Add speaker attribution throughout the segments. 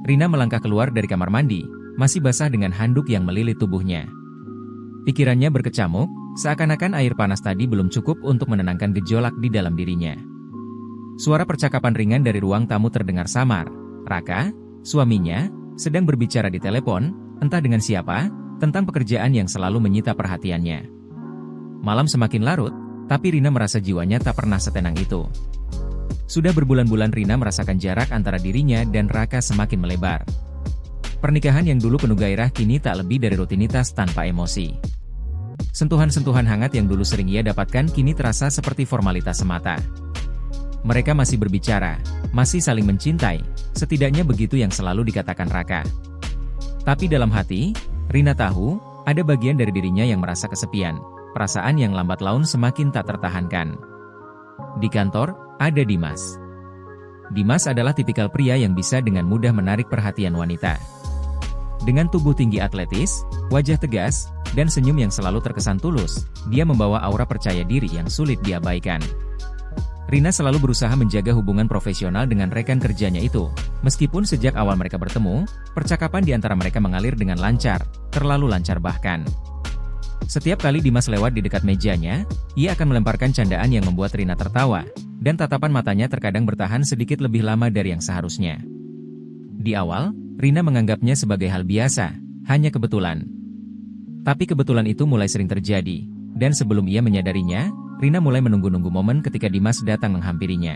Speaker 1: Rina melangkah keluar dari kamar mandi, masih basah dengan handuk yang melilit tubuhnya. Pikirannya berkecamuk, seakan-akan air panas tadi belum cukup untuk menenangkan gejolak di dalam dirinya. Suara percakapan ringan dari ruang tamu terdengar samar. Raka, suaminya, sedang berbicara di telepon, entah dengan siapa, tentang pekerjaan yang selalu menyita perhatiannya. Malam semakin larut, tapi Rina merasa jiwanya tak pernah setenang itu. Sudah berbulan-bulan Rina merasakan jarak antara dirinya dan Raka semakin melebar. Pernikahan yang dulu penuh gairah kini tak lebih dari rutinitas tanpa emosi. Sentuhan-sentuhan hangat yang dulu sering ia dapatkan kini terasa seperti formalitas semata. Mereka masih berbicara, masih saling mencintai, setidaknya begitu yang selalu dikatakan Raka. Tapi dalam hati, Rina tahu, ada bagian dari dirinya yang merasa kesepian, perasaan yang lambat laun semakin tak tertahankan. Di kantor, ada Dimas. Dimas adalah tipikal pria yang bisa dengan mudah menarik perhatian wanita. Dengan tubuh tinggi atletis, wajah tegas, dan senyum yang selalu terkesan tulus, dia membawa aura percaya diri yang sulit diabaikan. Rina selalu berusaha menjaga hubungan profesional dengan rekan kerjanya itu. Meskipun sejak awal mereka bertemu, percakapan di antara mereka mengalir dengan lancar, terlalu lancar bahkan. Setiap kali Dimas lewat di dekat mejanya, ia akan melemparkan candaan yang membuat Rina tertawa, dan tatapan matanya terkadang bertahan sedikit lebih lama dari yang seharusnya. Di awal, Rina menganggapnya sebagai hal biasa, hanya kebetulan. Tapi kebetulan itu mulai sering terjadi, dan sebelum ia menyadarinya, Rina mulai menunggu-nunggu momen ketika Dimas datang menghampirinya.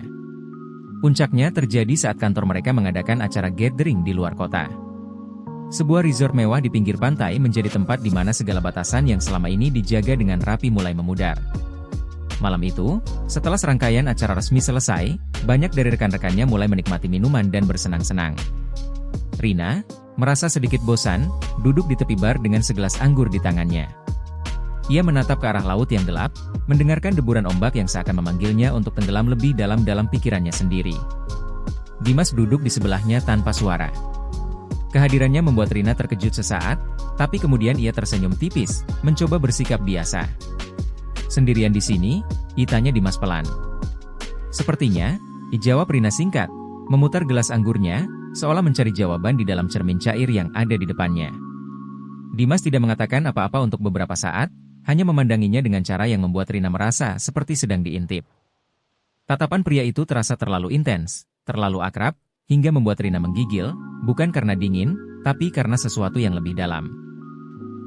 Speaker 1: Puncaknya terjadi saat kantor mereka mengadakan acara gathering di luar kota. Sebuah resort mewah di pinggir pantai menjadi tempat di mana segala batasan yang selama ini dijaga dengan rapi mulai memudar. Malam itu, setelah serangkaian acara resmi selesai, banyak dari rekan-rekannya mulai menikmati minuman dan bersenang-senang. Rina, merasa sedikit bosan, duduk di tepi bar dengan segelas anggur di tangannya. Ia menatap ke arah laut yang gelap, mendengarkan deburan ombak yang seakan memanggilnya untuk tenggelam lebih dalam pikirannya sendiri. Dimas duduk di sebelahnya tanpa suara. Kehadirannya membuat Rina terkejut sesaat, tapi kemudian ia tersenyum tipis, mencoba bersikap biasa. "Sendirian di sini?" tanya Dimas pelan. "Sepertinya," jawab Rina singkat, memutar gelas anggurnya, seolah mencari jawaban di dalam cermin cair yang ada di depannya. Dimas tidak mengatakan apa-apa untuk beberapa saat, hanya memandanginya dengan cara yang membuat Rina merasa seperti sedang diintip. Tatapan pria itu terasa terlalu intens, terlalu akrab, hingga membuat Rina menggigil, bukan karena dingin, tapi karena sesuatu yang lebih dalam.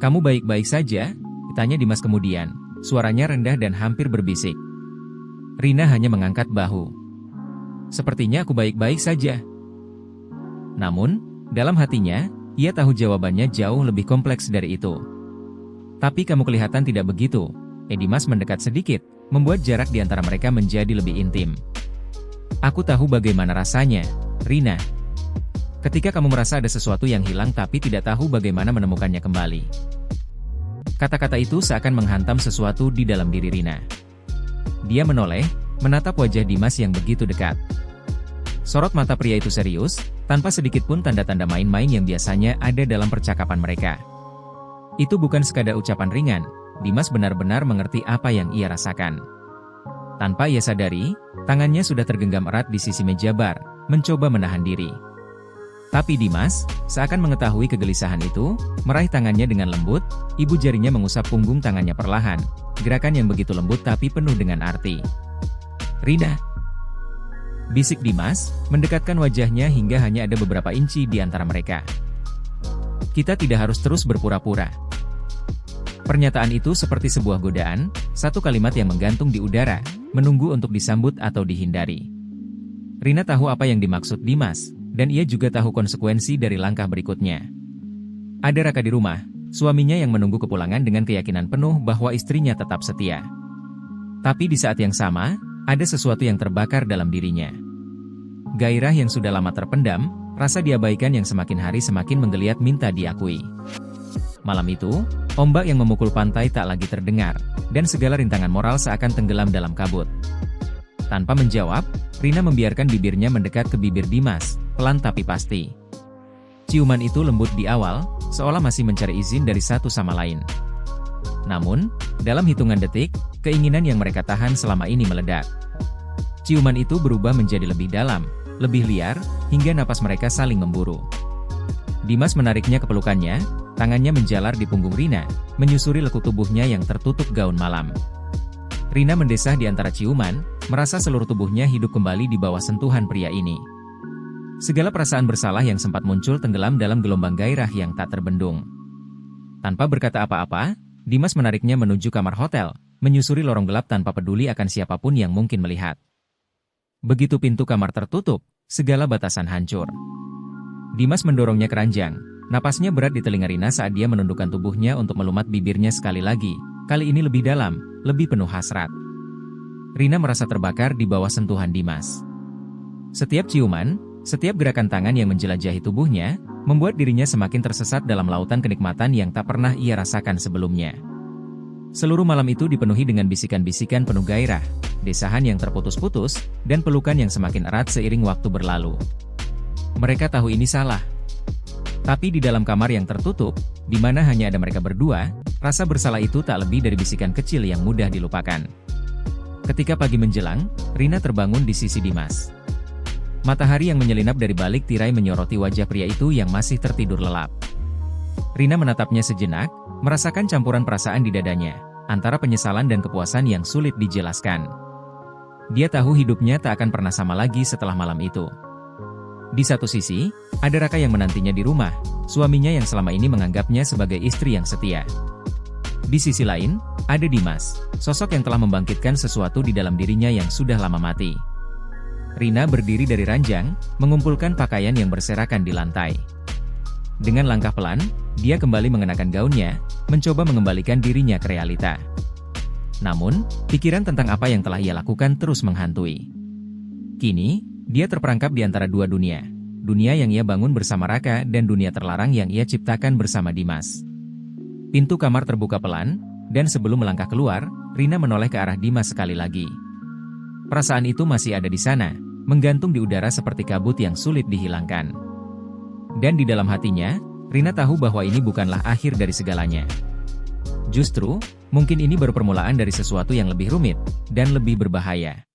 Speaker 1: "Kamu baik-baik saja?" tanya Dimas kemudian, suaranya rendah dan hampir berbisik. Rina hanya mengangkat bahu. "Sepertinya aku baik-baik saja." Namun, dalam hatinya, ia tahu jawabannya jauh lebih kompleks dari itu. "Tapi kamu kelihatan tidak begitu." Dimas mendekat sedikit, membuat jarak di antara mereka menjadi lebih intim. "Aku tahu bagaimana rasanya, Rina. Ketika kamu merasa ada sesuatu yang hilang tapi tidak tahu bagaimana menemukannya kembali." Kata-kata itu seakan menghantam sesuatu di dalam diri Rina. Dia menoleh, menatap wajah Dimas yang begitu dekat. Sorot mata pria itu serius, tanpa sedikit pun tanda-tanda main-main yang biasanya ada dalam percakapan mereka. Itu bukan sekadar ucapan ringan, Dimas benar-benar mengerti apa yang ia rasakan. Tanpa ia sadari, tangannya sudah tergenggam erat di sisi meja bar, mencoba menahan diri. Tapi Dimas, seakan mengetahui kegelisahan itu, meraih tangannya dengan lembut, ibu jarinya mengusap punggung tangannya perlahan, gerakan yang begitu lembut tapi penuh dengan arti. "Rina," bisik Dimas, mendekatkan wajahnya hingga hanya ada beberapa inci di antara mereka. "Kita tidak harus terus berpura-pura." Pernyataan itu seperti sebuah godaan, satu kalimat yang menggantung di udara, menunggu untuk disambut atau dihindari. Rina tahu apa yang dimaksud Dimas, dan ia juga tahu konsekuensi dari langkah berikutnya. Ada Raka di rumah, suaminya yang menunggu kepulangan dengan keyakinan penuh bahwa istrinya tetap setia. Tapi di saat yang sama, ada sesuatu yang terbakar dalam dirinya. Gairah yang sudah lama terpendam, rasa diabaikan yang semakin hari semakin menggeliat minta diakui. Malam itu, ombak yang memukul pantai tak lagi terdengar, dan segala rintangan moral seakan tenggelam dalam kabut. Tanpa menjawab, Rina membiarkan bibirnya mendekat ke bibir Dimas, pelan tapi pasti. Ciuman itu lembut di awal, seolah masih mencari izin dari satu sama lain. Namun, dalam hitungan detik, keinginan yang mereka tahan selama ini meledak. Ciuman itu berubah menjadi lebih dalam, lebih liar, hingga napas mereka saling memburu. Dimas menariknya ke pelukannya, tangannya menjalar di punggung Rina, menyusuri lekuk tubuhnya yang tertutup gaun malam. Rina mendesah di antara ciuman, merasa seluruh tubuhnya hidup kembali di bawah sentuhan pria ini. Segala perasaan bersalah yang sempat muncul tenggelam dalam gelombang gairah yang tak terbendung. Tanpa berkata apa-apa, Dimas menariknya menuju kamar hotel, menyusuri lorong gelap tanpa peduli akan siapapun yang mungkin melihat. Begitu pintu kamar tertutup, segala batasan hancur. Dimas mendorongnya ke ranjang, napasnya berat di telinga Rina saat dia menundukkan tubuhnya untuk melumat bibirnya sekali lagi, kali ini lebih dalam, lebih penuh hasrat. Rina merasa terbakar di bawah sentuhan Dimas. Setiap ciuman, setiap gerakan tangan yang menjelajahi tubuhnya, membuat dirinya semakin tersesat dalam lautan kenikmatan yang tak pernah ia rasakan sebelumnya. Seluruh malam itu dipenuhi dengan bisikan-bisikan penuh gairah, desahan yang terputus-putus, dan pelukan yang semakin erat seiring waktu berlalu. Mereka tahu ini salah. Tapi di dalam kamar yang tertutup, di mana hanya ada mereka berdua, rasa bersalah itu tak lebih dari bisikan kecil yang mudah dilupakan. Ketika pagi menjelang, Rina terbangun di sisi Dimas. Matahari yang menyelinap dari balik tirai menyoroti wajah pria itu yang masih tertidur lelap. Rina menatapnya sejenak, merasakan campuran perasaan di dadanya, antara penyesalan dan kepuasan yang sulit dijelaskan. Dia tahu hidupnya tak akan pernah sama lagi setelah malam itu. Di satu sisi, ada Raka yang menantinya di rumah, suaminya yang selama ini menganggapnya sebagai istri yang setia. Di sisi lain, ada Dimas, sosok yang telah membangkitkan sesuatu di dalam dirinya yang sudah lama mati. Rina berdiri dari ranjang, mengumpulkan pakaian yang berserakan di lantai. Dengan langkah pelan, dia kembali mengenakan gaunnya, mencoba mengembalikan dirinya ke realita. Namun, pikiran tentang apa yang telah ia lakukan terus menghantui. Kini, dia terperangkap di antara dua dunia. Dunia yang ia bangun bersama Raka dan dunia terlarang yang ia ciptakan bersama Dimas. Pintu kamar terbuka pelan, dan sebelum melangkah keluar, Rina menoleh ke arah Dimas sekali lagi. Perasaan itu masih ada di sana, menggantung di udara seperti kabut yang sulit dihilangkan. Dan di dalam hatinya, Rina tahu bahwa ini bukanlah akhir dari segalanya. Justru, mungkin ini baru permulaan dari sesuatu yang lebih rumit, dan lebih berbahaya.